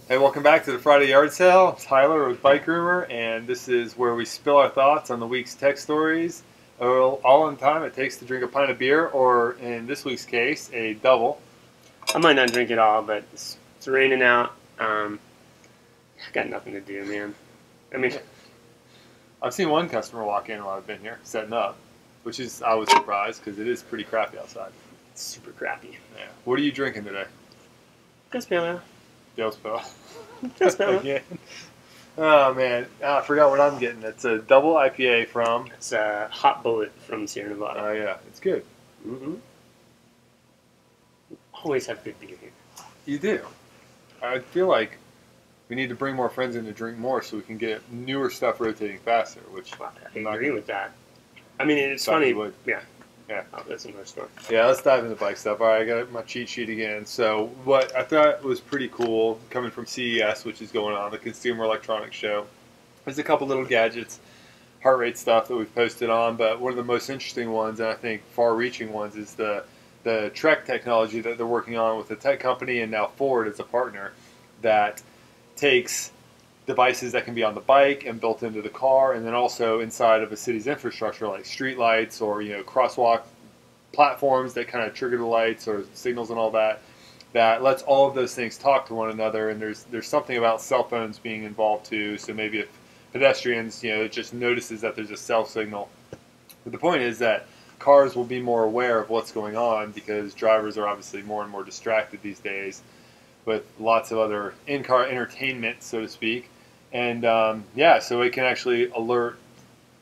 Hey, welcome back to the Friday Yard Sale. I'm Tyler with Bikerumor, and this is where we spill our thoughts on the week's tech stories, all in the time it takes to drink a pint of beer, or in this week's case, a double. I might not drink it all, but it's raining out. I got nothing to do, man. I mean, I've seen one customer walk in while I've been here, setting up, which is, I was surprised, because it is pretty crappy outside. it's super crappy. Yeah. What are you drinking today? Just pale Dale's Pill. Just pale Again. Oh, man. I forgot what I'm getting. It's a double IPA from... It's a Hot Bullet from Sierra Nevada. Oh, yeah. It's good. Mm-hmm. Always have good beer here. You do. I feel like we need to bring more friends in to drink more so we can get newer stuff rotating faster, which... I agree with that. I mean, it's funny. Yeah. Yeah. Oh, that's another story. Yeah, let's dive into bike stuff. All right, I got my cheat sheet again. So what I thought was pretty cool coming from CES, which is going on, the Consumer Electronics Show, there's a couple little gadgets, heart rate stuff that we've posted on, but one of the most interesting ones, and I think far-reaching ones, is the Trek technology that they're working on with a tech company and now Ford as a partner that takes devices that can be on the bike and built into the car, and then also inside of a city's infrastructure like street lights or crosswalk platforms that kind of trigger the lights or signals and all that. That lets all of those things talk to one another. And there's something about cell phones being involved too. So maybe if pedestrians, it just notices that there's a cell signal. But the point is that cars will be more aware of what's going on because drivers are obviously more and more distracted these days with lots of other in-car entertainment, so to speak. And so it can actually alert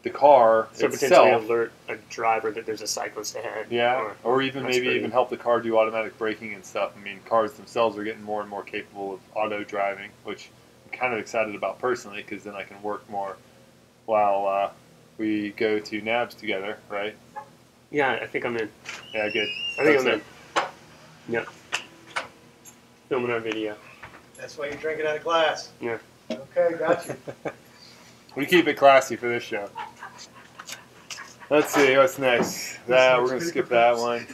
the car So itself. potentially alert a driver that there's a cyclist ahead. Yeah, or even even help the car do automatic braking and stuff. I mean, cars themselves are getting more and more capable of auto driving, which I'm kind of excited about personally because then I can work more while we go to NABS together, right? Yeah, I think I'm in. Yeah, good. I think I'm in. Yeah. Filming our video. That's why you're drinking out of glass. Yeah. Okay, got you. We keep it classy for this show. Let's see, what's next? We're going to skip that one.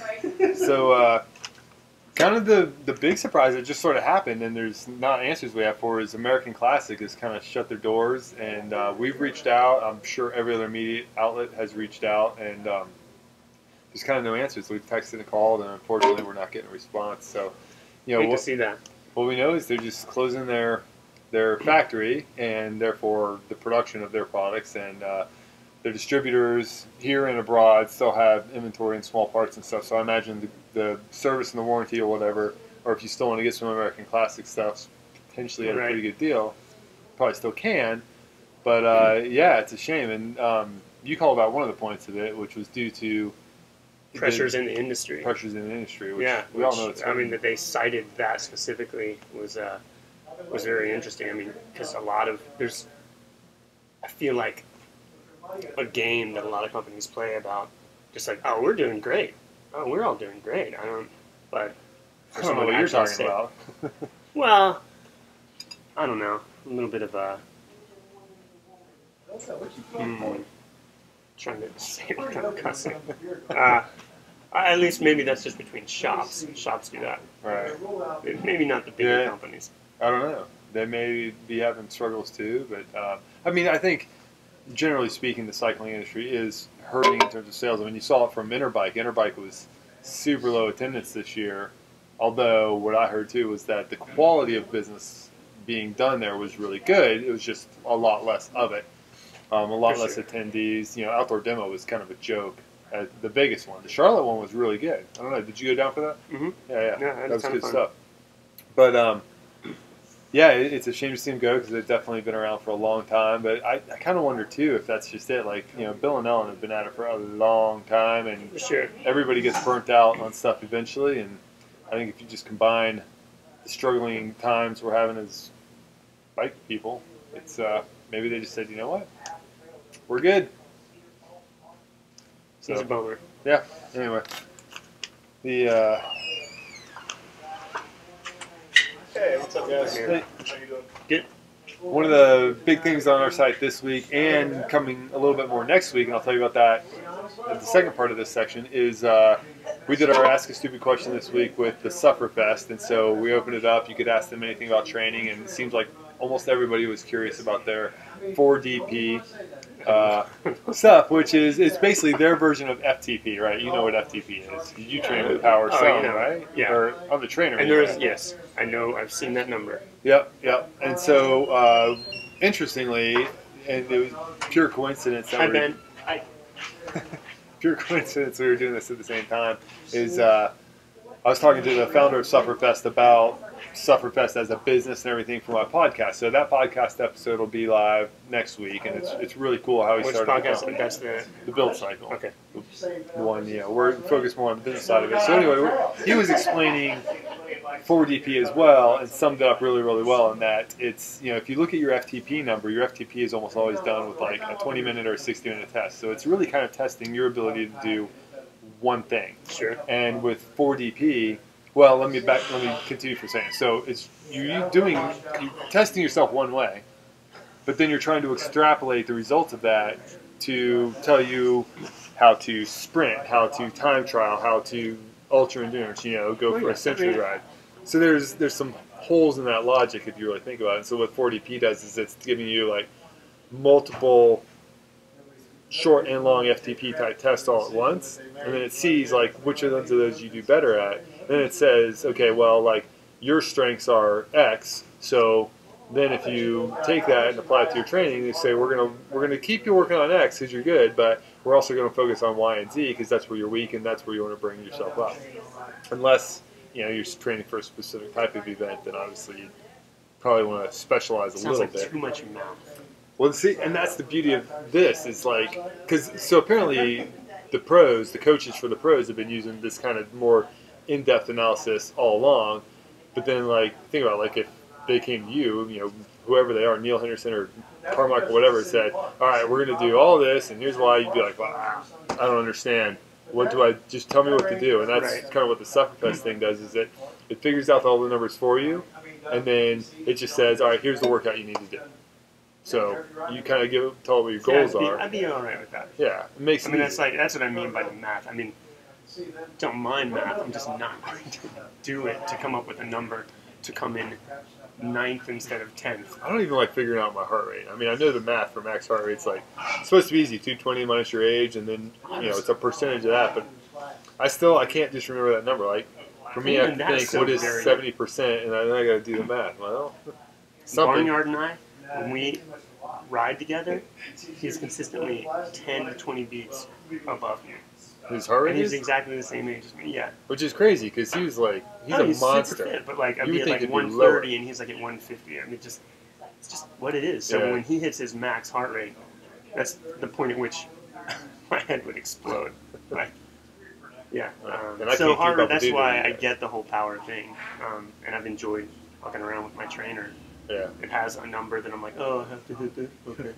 So, kind of the big surprise that just sort of happened, and there's not answers we have for, is American Classic has kind of shut their doors, and we've reached out. I'm sure every other media outlet has reached out, and there's kind of no answers. We've texted and called, and unfortunately we're not getting a response. So, Hate to see that. What we know is they're just closing their factory and therefore the production of their products, and their distributors here and abroad still have inventory and small parts and stuff. So I imagine the service and the warranty or whatever, or if you still want to get some American Classic stuff, potentially at a pretty good deal, probably still can. But it's a shame. And you called out one of the points of it, which was due to Pressures in the industry. Pressures in the industry, which we which, all know it's I mean, that they cited that specifically was very interesting. I mean, because I feel like a game that a lot of companies play about just like, oh, we're doing great. Oh, we're all doing great. I don't know what you're talking about. Well, I don't know. A little bit of a... trying to say it without cussing. At least maybe that's just between shops. Shops do that. Right. Maybe not the bigger companies. I don't know. They may be having struggles too, but I think generally speaking, the cycling industry is hurting in terms of sales. I mean, you saw it from Interbike. Interbike was super low attendance this year, although what I heard too was that the quality of business being done there was really good. It was just a lot less of it. A lot less attendees. Outdoor demo was kind of a joke. The biggest one. The Charlotte one was really good. I don't know. Did you go down for that? Mm-hmm. Yeah. That was good stuff. But it's a shame to see them go because they've definitely been around for a long time. But I kind of wonder too if that's just it. Like Bill and Ellen have been at it for a long time, and everybody gets burnt out on stuff eventually. And I think if you just combine the struggling times we're having as bike people, it's maybe they just said, you know what, we're good. So, it's a bummer. Yeah. Anyway, Hey, what's up, guys? Hey. How you doing? Good. One of the big things on our site this week and coming a little bit more next week, and I'll tell you about that the second part of this section is we did our Ask a Stupid Question this week with the Sufferfest, and so we opened it up. You could ask them anything about training, and it seems like almost everybody was curious about their 4DP stuff, which is it's basically their version of FTP, right? You know what FTP is. You train with power some, right? Yeah. Or on the trainer. And there is, yes, I know, I've seen that number. Yep. And so, interestingly, and it was pure coincidence that Hi, Ben. Hi. pure coincidence we were doing this at the same time, is I was talking to the founder of Sufferfest about Sufferfest as a business and everything for my podcast. So that podcast episode will be live next week, and it's really cool how he Which started podcast? the company. That's The build cycle. okay. The one, we're focused more on the business side of it. So anyway, he was explaining 4DP as well, and summed it up really, really well in that it's, if you look at your FTP number, your FTP is almost always done with like a 20-minute or a 60-minute test. So it's really kind of testing your ability to do one thing. Sure. And with 4DP, well, let me continue for a second. So it's you're testing yourself one way, but then you're trying to extrapolate the results of that to tell you how to sprint, how to time trial, how to ultra endurance, go for a century ride. So there's some holes in that logic if you really think about it. And so what 4DP does is it's giving you like multiple short and long FTP type tests all at once, and then it sees like which of those you do better at. And then it says, okay, well, like your strengths are X, so then if you take that and apply it to your training, you say we're gonna keep you working on X because you're good, but we're also going to focus on Y and Z because that's where you're weak and that's where you want to bring yourself up. Unless you're training for a specific type of event, then obviously you probably want to specialize a Sounds little like bit. too much math. Well, see, and that's the beauty of this is like, so apparently the coaches for the pros have been using this kind of more in-depth analysis all along, but then like, think about it, like if they came to you, whoever they are, Neil Henderson or Carmichael, whatever, said, all right, we're going to do all this, and here's why, you'd be like, wow, I don't understand. What do I, just tell me what to do. And that's kind of what the Sufferfest thing does, is that it figures out all the numbers for you, and then it just says, all right, here's the workout you need to do. So you kind of tell it what your goals are. I'd be all right with that. Yeah, it makes. I mean, that's what I mean by the math. I mean, don't mind math. I'm just not going to do it to come up with a number to come in 9th instead of 10th. I don't even like figuring out my heart rate. I mean, I know the math for max heart rate. It's like it's supposed to be easy, 220 minus your age, and then it's a percentage of that. But I can't just remember that number. Like for me, I have to think what is 70%, and then I got to do the math. Well, Barnyard and I, when we ride together, he's consistently 10 to 20 beats above me. His heart rate and he's is? exactly the same age as me, yeah. Which is crazy, because he's a monster. Super fit, but like, I'd You be would at think like it'd be 130 and he's like at 150. I mean, it's just what it is. So Yeah. when he hits his max heart rate, that's the point at which my head would explode. Like, yeah. And I So can't keep heart up rate, with that's either why of you I guys. get the whole power thing. And I've enjoyed walking around with my trainer. Yeah. It has a number that I'm like, oh, I have to hit this. Okay.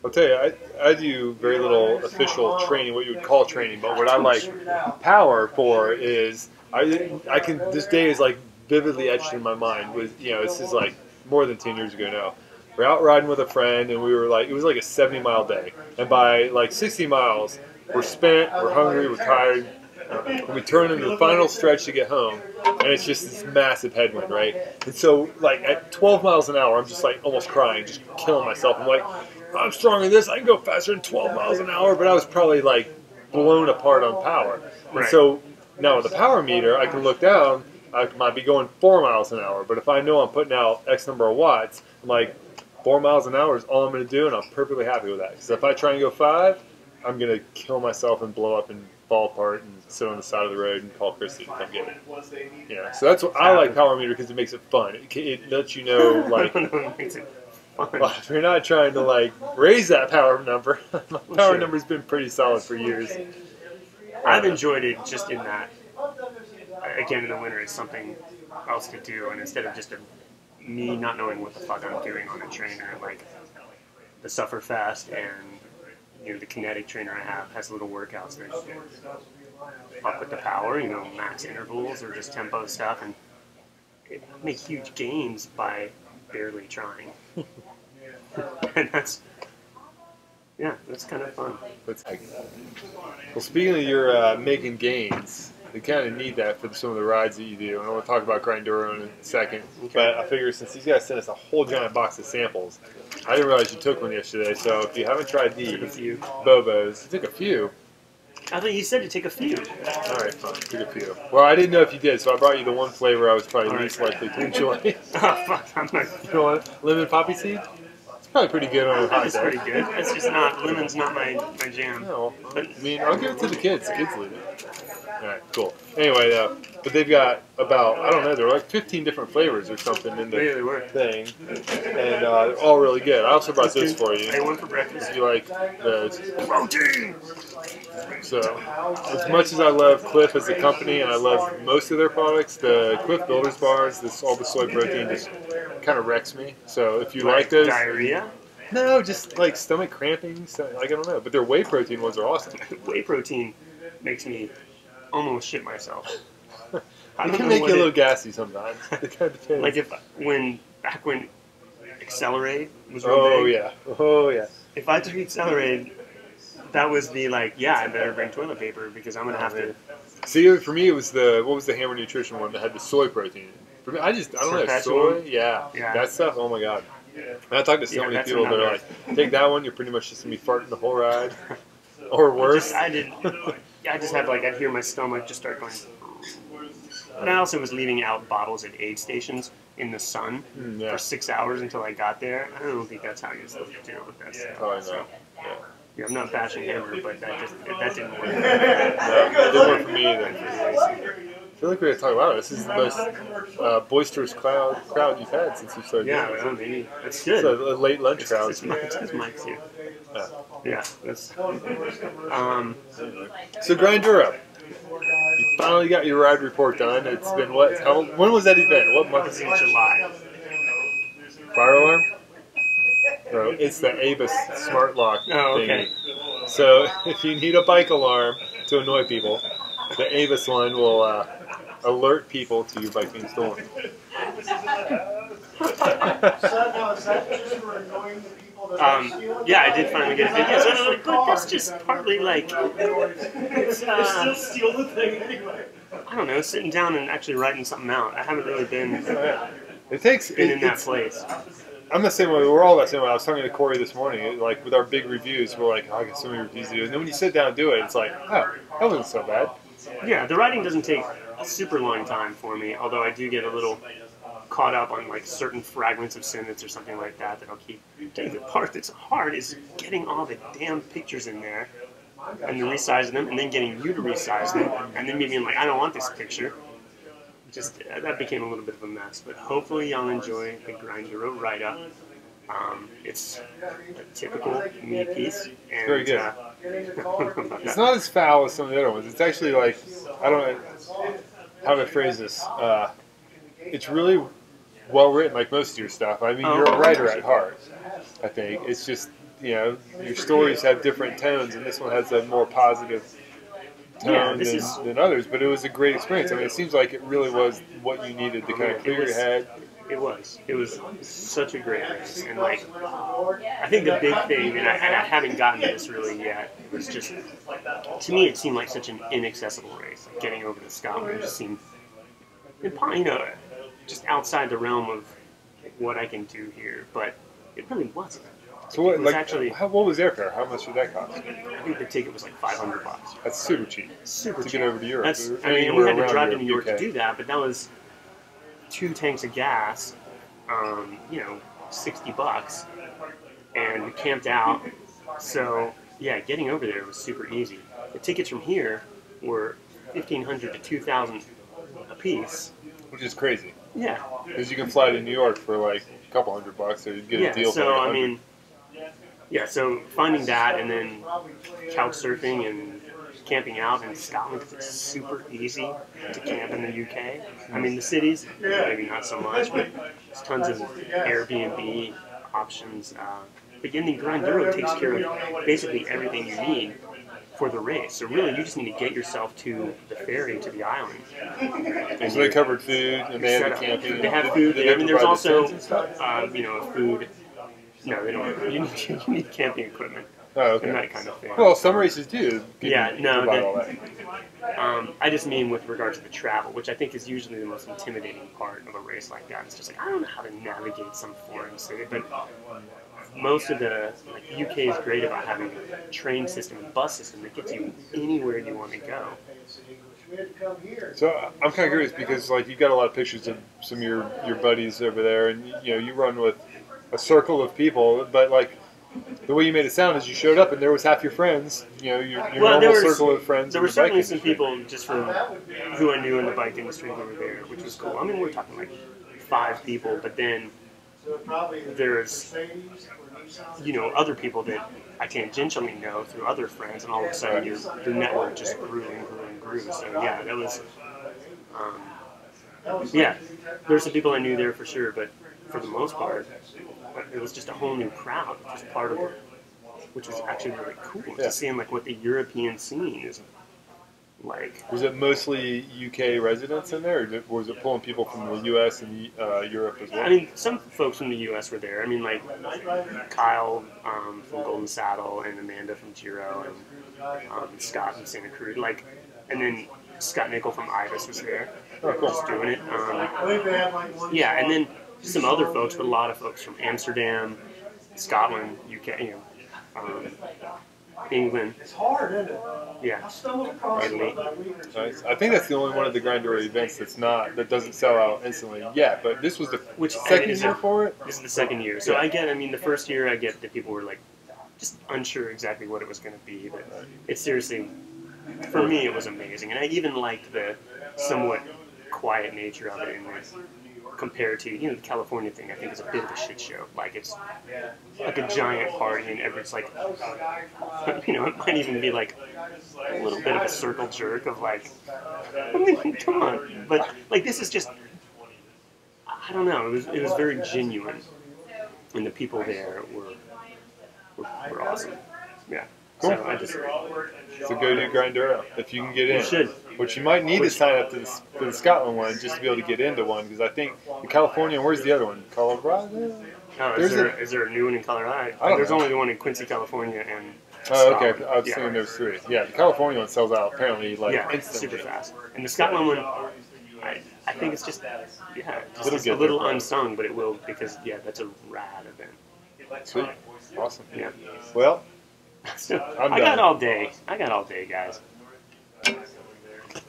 I'll tell you, I do very little official training, what you would call training, but what I like power for is, I can, this day is like vividly etched in my mind. This is like more than 10 years ago now. We're out riding with a friend, and we were like, it was like a 70-mile day. And by like 60 miles, we're spent, we're hungry, we're tired. And we turn into the final stretch to get home, and it's just this massive headwind, right? And so, like, at 12 miles an hour, I'm just like almost crying, just killing myself. I'm like, I'm stronger than this, I can go faster than 12 miles an hour, but I was probably like blown apart on power. And Right. so now with the power meter, I can look down, I might be going 4 miles an hour, but if I know I'm putting out X number of watts, I'm like, 4 miles an hour is all I'm going to do, and I'm perfectly happy with that. Because if I try and go 5, I'm going to kill myself and blow up and fall apart and sit on the side of the road and call Christy to come get it. Yeah, so that's what I like power meter, because it makes it fun. It lets you know, like, It makes it fun. well, if you're not trying to like raise that power number, my power number's been pretty solid for years. I've enjoyed it just in that, again, in the winter, it's something else to do, and instead of just me not knowing what the fuck I'm doing on a trainer, like the Sufferfest and the kinetic trainer I have has little workouts that up with the power, max intervals or just tempo stuff, and make huge gains by barely trying. And that's kind of fun. Well, speaking of your making gains, you kind of need that for some of the rides that you do. And I want to talk about Grinduro in a second. Okay. But I figure since these guys sent us a whole giant box of samples, I didn't realize you took one yesterday. So if you haven't tried these Took a few. Bobos, you took a few. I thought you said to take a few. All right, fine. Took a few. Well, I didn't know if you did, so I brought you the one flavor I was probably All right. least likely to enjoy. Oh, fuck. I'm not. You know what? Lemon poppy seed? It's probably pretty good on a hot It's day. pretty good. It's just not, lemon's not my jam. No, I mean, I'll give it to the kids. The kids leave it. All right, cool. Anyway, but they've got about, I don't know, there were like 15 different flavors or something in Yeah, the they were. thing. And they're all really good. I also brought this for you. I had one for breakfast. If you like those. Protein! So, as much as I love Cliff as a company and I love most of their products, the Cliff Builders bars, all the soy protein just kind of wrecks me. So if you like those, Diarrhea? no, just like stomach cramping. Like I don't know, but their whey protein ones are awesome. Whey protein makes me almost shit myself. I It don't can know make what you a little it, gassy sometimes. It kind of depends. like back when Accelerate was real Oh big. yeah, oh yeah. If I took Accelerate, that was the like, yeah, I better bring toilet paper because I'm gonna have to. See, for me, it was what was the Hammer Nutrition one that had the soy protein? For me, I don't know, soy, Yeah. that stuff. Oh my god. And I talked to so many that's people that are another- like, take that one, you're pretty much just gonna be farting the whole ride, or worse. I just had like, I'd hear my stomach just start going. But I also was leaving out bottles at aid stations in the sun Yeah. for 6 hours until I got there. I don't think that's how you're supposed to deal with that stuff. Probably So, not. Yeah. yeah, I'm not bashing Hammer, but that didn't work. No, it didn't work for me either. I feel like we gotta talk about it. This is the most boisterous crowd you've had since you started Yeah, doing this. well, maybe that's It's good. a late lunch crowd. It's Mike's here. Yeah. Yeah, that's. So Grinduro, you finally got your ride report done. It's been what? When was that event? What month? It's in July. Fire alarm? No, it's the Avis smart lock Oh, okay. thingy. So if you need a bike alarm to annoy people, the Avis one will alert people to your bike being stolen. Yeah, I did finally get a video. So, but that's just partly like, it's, Still steal the thing anyway. I don't know, sitting down and actually writing something out. I haven't really been It takes. in that place. I'm the same way. We're all that same way. I was talking to Corey this morning. Like with our big reviews, we're like, oh, I got so many reviews to do. And then when you sit down and do it, it's like, oh, that wasn't so bad. Yeah, the writing doesn't take a super long time for me, although I do get a little caught up on like certain fragments of sentence or something like that I'll keep taking. The part that's hard is getting all the damn pictures in there and then resizing them and then getting you to resize them and then me being like, I don't want this picture. Just that became a little bit of a mess, but hopefully y'all enjoy the Grinduro write-up. It's a typical me piece. And, Very good. It's It's not as foul as some of the other ones. It's actually like, I don't know how to phrase this. It's really well written, like most of your stuff. I mean, you're a writer at heart, I think. It's just, your stories have different tones, and this one has a more positive tone than others, but it was a great experience. I mean, it seems like it really was what you needed to kind of clear your head. It was. It was such a great race, and like, I think the big thing, and I haven't gotten to this really yet, was just, to me, it seemed like such an inaccessible race. Like getting over to Scotland just seemed, just outside the realm of what I can do here, but it really wasn't. So what? It was actually, what was airfare? How much did that cost? I think the ticket was like $500. That's super cheap. Super to cheap. get over to Europe. And we had to Around drive to Europe, New York UK. to do that, but that was 2 tanks of gas, $60, and we camped out. So yeah, getting over there was super easy. The tickets from here were $1,500 to $2,000 a piece. Which is crazy. Yeah. Because you can fly to New York for like a couple $100, or you get a deal for so like I 100. mean, so finding that and then couch surfing and camping out in Scotland, 'cause it's super easy to camp in the UK. I mean, the cities, maybe not so much, but there's tons of Airbnb options. But getting Grinduro takes care of basically everything you need for the race. So really, you just need to get yourself to the ferry to the island. And So they covered food and they had the camping. They have Did- food did there. they I mean, there's provide the also, tents and stuff? food. No, they don't. You need camping equipment. Oh, okay. and that kind of thing. Well, some races do. Yeah, no, provide all that. I just mean with regard to the travel, which I think is usually the most intimidating part of a race like that. It's just like, I don't know how to navigate some foreign city, but most of the, like, UK is great about having a train system and bus system that gets you anywhere you want to go. So I'm kind of curious because, like, you got a lot of pictures of some of your buddies over there, and you run with a circle of people, but like the way you made it sound is you showed up and there was half your friends, your normal circle of friends. There were certainly some people just from who I knew in the bike industry who were there, which was cool. I mean, we're talking like 5 people, but then there's other people that I tangentially know through other friends, and all of a sudden your network just grew and grew and grew. So yeah, that was there's some people I knew there for sure, but for the most part, it was just a whole new crowd, just part of it, which was actually really cool to seeing like what the European scene is like. Was it mostly UK residents in there, or was it pulling people from the US and Europe as well? I mean, some folks from the US were there. I mean, like Kyle from Golden Saddle and Amanda from Giro and Scott from Santa Cruz, and then Scott Nickel from Ibis was there, just doing it. And then some other folks, but a lot of folks from Amsterdam, Scotland, UK, England. It's hard, isn't it? Yeah. Italy. Nice. I think that's the only one of the Grinduro events that doesn't sell out instantly yet. But this was the second year for it. This is the second year. So the first year I get that people were like just unsure exactly what it was going to be, but it's seriously, for me, it was amazing, and I even liked the somewhat quiet nature of it, and compared to the California thing, I think is a bit of a shit show. Like, it's like a giant party, and it's like, it might even be like a little bit of a circle jerk of like, I mean, come on. But like, this is just, I don't know. It was very genuine, and the people there were awesome. Yeah. Cool. So go do Grinduro if you can get in. You should. Which you might need to sign up to the Scotland one just to be able to get into one, because I think the California, where's the other one? Colorado? Oh, is there a new one in Colorado? There's only the one in Quincy, California, and okay. Scotland. I was thinking there's 3. Yeah, the California one sells out apparently instantly. Super fast. And the Scotland one, I think it's just a little unsung, but it will, because that's a rad event. Sweet. Awesome. Yeah. Well, I got all day, guys.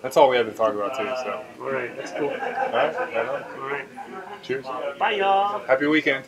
That's all we have to talk about too. So. All right, that's cool. All right. Right on. All right. Cheers. Bye, y'all. Happy weekend.